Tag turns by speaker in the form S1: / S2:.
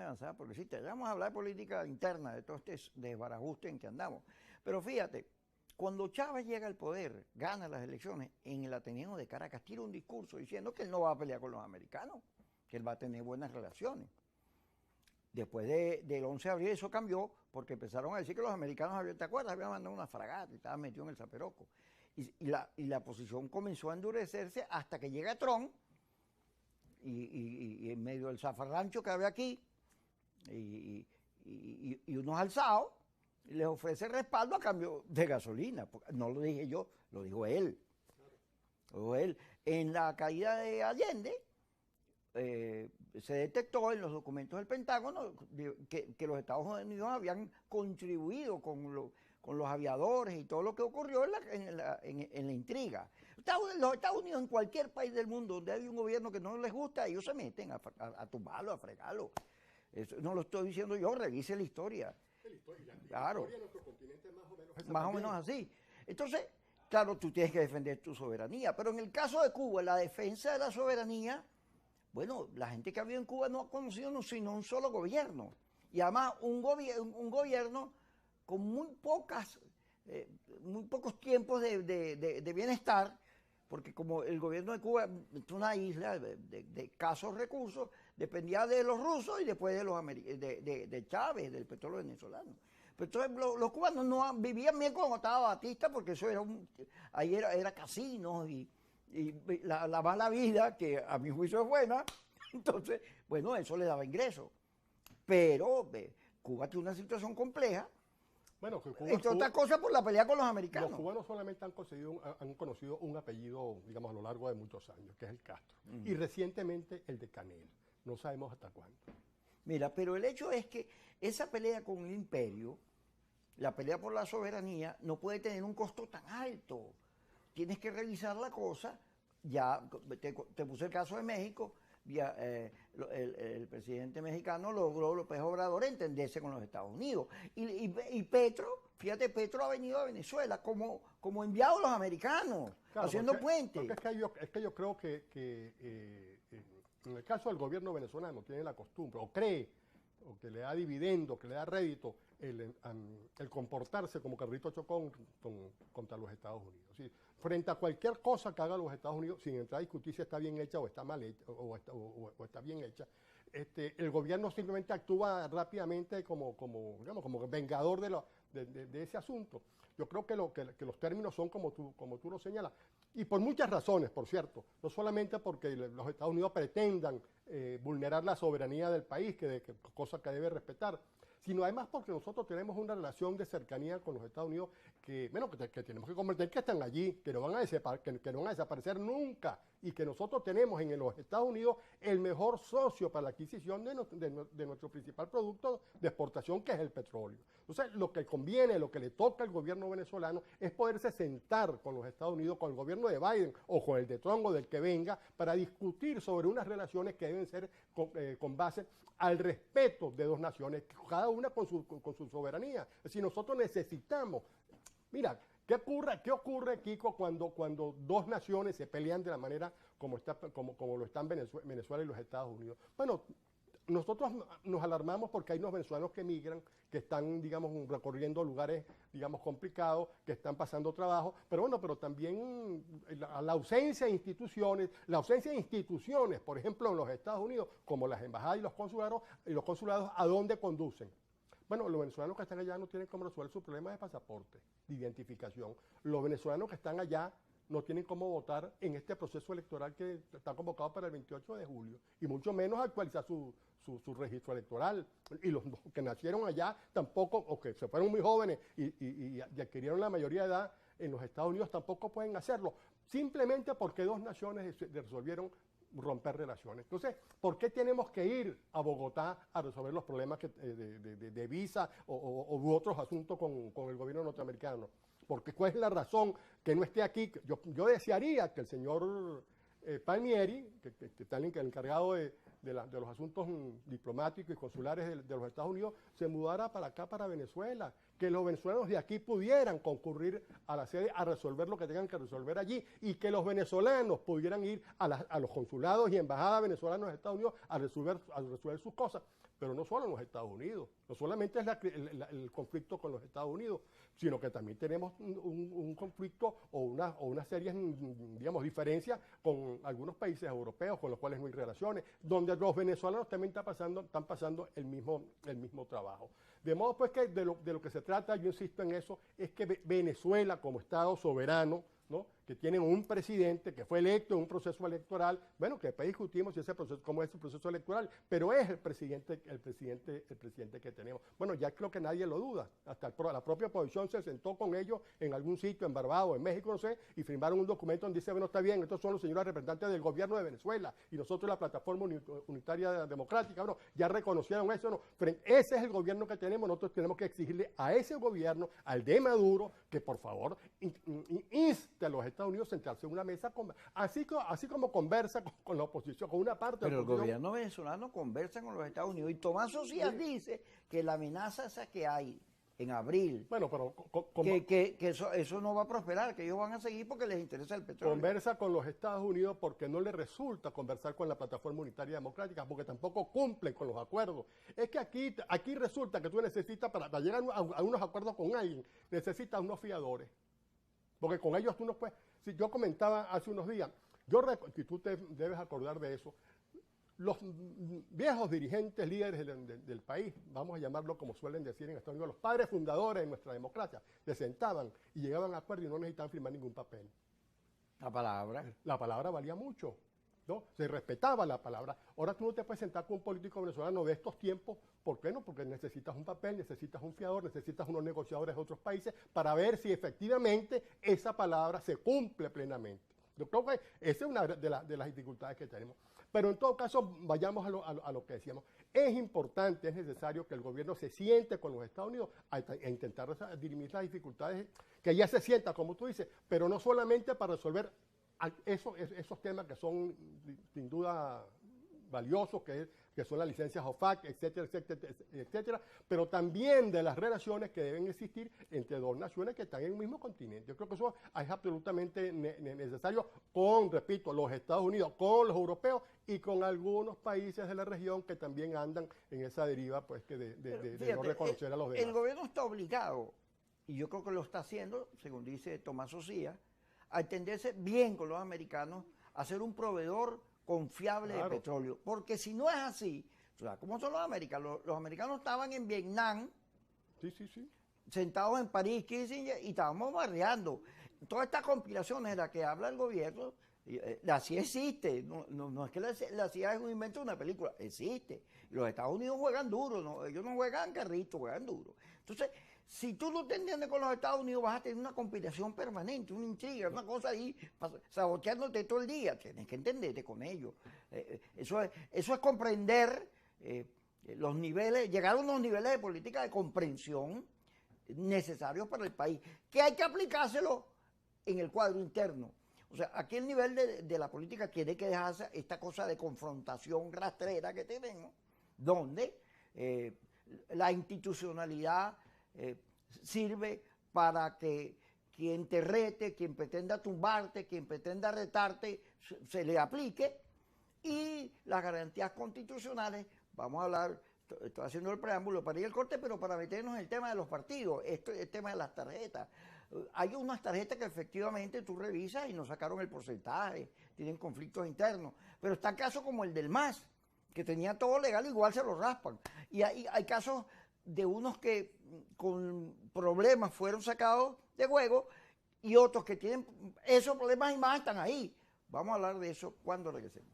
S1: de avanzada progresista. Ya vamos a hablar de política interna, de todo este desbarajuste en que andamos. Pero fíjate, cuando Chávez llega al poder, gana las elecciones, en el Ateneo de Caracas tira un discurso diciendo que él no va a pelear con los americanos, que él va a tener buenas relaciones. Después del 11 de abril eso cambió porque empezaron a decir que los americanos, ¿te acuerdas? Habían mandado una fragata y estaban metidos en el Zaperoco. Y la posición comenzó a endurecerse hasta que llega Trump y en medio del zafarrancho que había aquí y unos alzados les ofrece respaldo a cambio de gasolina. No lo dije yo, lo dijo él. En la caída de Allende se detectó en los documentos del Pentágono que los Estados Unidos habían contribuido con los aviadores y todo lo que ocurrió en la intriga. Los Estados Unidos, en cualquier país del mundo donde hay un gobierno que no les gusta, ellos se meten a tumbarlo, a fregarlo. Eso no lo estoy diciendo yo, revise la historia. Claro. La historia de nuestro continente es más o menos así. Entonces, claro, tú tienes que defender tu soberanía, pero en el caso de Cuba, la defensa de la soberanía, bueno, la gente que ha vivido en Cuba no ha conocido sino un solo gobierno. Y además un gobierno con muy pocos tiempos de bienestar, porque como el gobierno de Cuba es una isla de escasos recursos, dependía de los rusos y después de Chávez, del petróleo venezolano. Pero entonces los cubanos no vivían bien cuando estaba Batista, porque eso ahí era casinos y la mala vida, que a mi juicio es buena, entonces, bueno, eso le daba ingresos. Pero Cuba tiene una situación compleja,
S2: bueno, que
S1: entre otras cosas por la pelea con los americanos.
S2: Los cubanos solamente han conocido un apellido, digamos, a lo largo de muchos años, que es el Castro. Y recientemente el de Canel. No sabemos hasta cuándo.
S1: Mira, pero el hecho es que esa pelea con el imperio, la pelea por la soberanía, no puede tener un costo tan alto. Tienes que revisar la cosa. Ya te puse el caso de México. El presidente mexicano logró, López Obrador, entenderse con los Estados Unidos. Y Petro, fíjate, Petro ha venido a Venezuela como enviado a los americanos, claro, haciendo puentes.
S2: Es que yo creo que en el caso del gobierno venezolano tiene la costumbre, o cree, o que le da dividendo, que le da rédito, el comportarse como carrito chocón contra los Estados Unidos. ¿Sí? Frente a cualquier cosa que haga los Estados Unidos, sin entrar a discutir si está bien hecha o está mal hecha, o está bien hecha, el gobierno simplemente actúa rápidamente como vengador de ese asunto. Yo creo que los términos son como tú lo señalas. Y por muchas razones, por cierto. No solamente porque los Estados Unidos pretendan vulnerar la soberanía del país, cosa que debe respetar, sino además porque nosotros tenemos una relación de cercanía con los Estados Unidos que tenemos que convertir, que están allí, que no van a desaparecer nunca, y que nosotros tenemos en los Estados Unidos el mejor socio para la adquisición de nuestro principal producto de exportación, que es el petróleo. Entonces, lo que conviene, lo que le toca al gobierno venezolano es poderse sentar con los Estados Unidos, con el gobierno de Biden o con el de Trump o del que venga, para discutir sobre unas relaciones que deben ser con base al respeto de dos naciones, cada una con su soberanía. Es decir, nosotros necesitamos, mira, ¿qué ocurre, Kiko, cuando dos naciones se pelean de la manera como lo están Venezuela y los Estados Unidos? Bueno, nosotros nos alarmamos porque hay unos venezolanos que emigran, que están, digamos, recorriendo lugares, digamos, complicados, que están pasando trabajo, pero también la ausencia de instituciones, por ejemplo, en los Estados Unidos, como las embajadas y los consulados, ¿a dónde conducen? Bueno, los venezolanos que están allá no tienen cómo resolver su problema de pasaporte, de identificación. Los venezolanos que están allá no tienen cómo votar en este proceso electoral que está convocado para el 28 de julio, y mucho menos actualizar su registro electoral. Y los que nacieron allá tampoco, o que se fueron muy jóvenes y adquirieron la mayoría de edad en los Estados Unidos, tampoco pueden hacerlo, simplemente porque dos naciones resolvieron romper relaciones. Entonces, ¿por qué tenemos que ir a Bogotá a resolver los problemas de visa u otros asuntos con el gobierno norteamericano? Porque ¿cuál es la razón que no esté aquí? Yo desearía que el señor Palmieri, que está el encargado de los asuntos diplomáticos y consulares de los Estados Unidos, se mudara para acá, para Venezuela, que los venezolanos de aquí pudieran concurrir a la sede a resolver lo que tengan que resolver allí, y que los venezolanos pudieran ir a los consulados y embajadas venezolanas en los Estados Unidos a resolver sus cosas. pero no solo en los Estados Unidos, no solamente es el conflicto con los Estados Unidos, sino que también tenemos un conflicto o una serie, digamos, diferencias con algunos países europeos con los cuales no hay relaciones, donde los venezolanos también están pasando el mismo trabajo. De modo pues que de lo que se trata, yo insisto en eso, es que Venezuela como Estado soberano, ¿no?, que tienen un presidente que fue electo en un proceso electoral, bueno, que después discutimos si ese proceso, cómo es el proceso electoral, pero es el presidente que tenemos. Bueno, ya creo que nadie lo duda, hasta la propia oposición se sentó con ellos en algún sitio, en Barbados, en México, no sé, y firmaron un documento donde dice, bueno, está bien, estos son los señores representantes del gobierno de Venezuela, y nosotros la Plataforma Unitaria Democrática, bueno, ya reconocieron eso, no, pero ese es el gobierno que tenemos, nosotros tenemos que exigirle a ese gobierno, al de Maduro, que por favor inste a los Estados Unidos a sentarse en una mesa, así como conversa con la oposición, con una parte de la
S1: Pero el
S2: oposición.
S1: gobierno venezolano conversa con los Estados Unidos y Tomás Socias dice que la amenaza esa que hay en abril,
S2: Bueno, pero
S1: que eso no va a prosperar, que ellos van a seguir porque les interesa el petróleo.
S2: conversa con los Estados Unidos porque no le resulta conversar con la Plataforma Unitaria Democrática, porque tampoco cumplen con los acuerdos. Es que aquí resulta que tú necesitas, para llegar a unos acuerdos con alguien, necesitas unos fiadores. Porque con ellos tú no puedes. Si yo comentaba hace unos días, y tú te debes acordar de eso, los viejos dirigentes, líderes del país, vamos a llamarlo como suelen decir en Estados Unidos, los padres fundadores de nuestra democracia, se sentaban y llegaban a acuerdos y no necesitaban firmar ningún papel. La palabra valía mucho, ¿no? Se respetaba la palabra. Ahora tú no te puedes sentar con un político venezolano de estos tiempos. ¿Por qué no? Porque necesitas un papel, necesitas un fiador, necesitas unos negociadores de otros países para ver si efectivamente esa palabra se cumple plenamente. Yo creo que esa es una de las dificultades que tenemos. Pero en todo caso, vayamos a lo que decíamos. Es importante, es necesario que el gobierno se siente con los Estados Unidos a intentar dirimir las dificultades, que ya se sienta, como tú dices, pero no solamente para resolver esos temas que son sin duda valiosos, que son las licencias OFAC, etcétera, etcétera, etcétera, pero también de las relaciones que deben existir entre dos naciones que están en el mismo continente. Yo creo que eso es absolutamente necesario repito, los Estados Unidos, con los europeos y con algunos países de la región que también andan en esa deriva, pues, de no reconocer a los demás.
S1: El gobierno está obligado, y yo creo que lo está haciendo, según dice Tomás Socias, a entenderse bien con los americanos, a ser un proveedor confiable de petróleo. Porque si no es así, o sea, ¿cómo son los americanos? Los americanos estaban en Vietnam, sentados en París, Kissinger, y estábamos barreando. Todas estas compilaciones de las que habla el gobierno, la CIA existe, no es que la CIA es un invento de una película, existe. Los Estados Unidos juegan duro, ellos no juegan carrito, juegan duro. Entonces, si tú no te entiendes con los Estados Unidos, vas a tener una conspiración permanente, una intriga, una cosa ahí, saboteándote todo el día. Tienes que entenderte con ellos. Eso es comprender los niveles, llegar a unos niveles de política de comprensión necesarios para el país, que hay que aplicárselo en el cuadro interno. O sea, aquí el nivel de la política tiene que dejarse esta cosa de confrontación rastrera que tenemos, donde la institucionalidad sirve para que quien te rete, quien pretenda tumbarte, quien pretenda retarte, se le aplique, y las garantías constitucionales, vamos a hablar, estoy haciendo el preámbulo para ir al corte, pero para meternos en el tema de los partidos, el tema de las tarjetas. Hay unas tarjetas que efectivamente tú revisas y no sacaron el porcentaje, tienen conflictos internos, pero está casos como el del MAS, que tenía todo legal, igual se lo raspan. Y hay casos de unos que con problemas fueron sacados de juego y otros que tienen esos problemas y más están ahí. Vamos a hablar de eso cuando regresemos.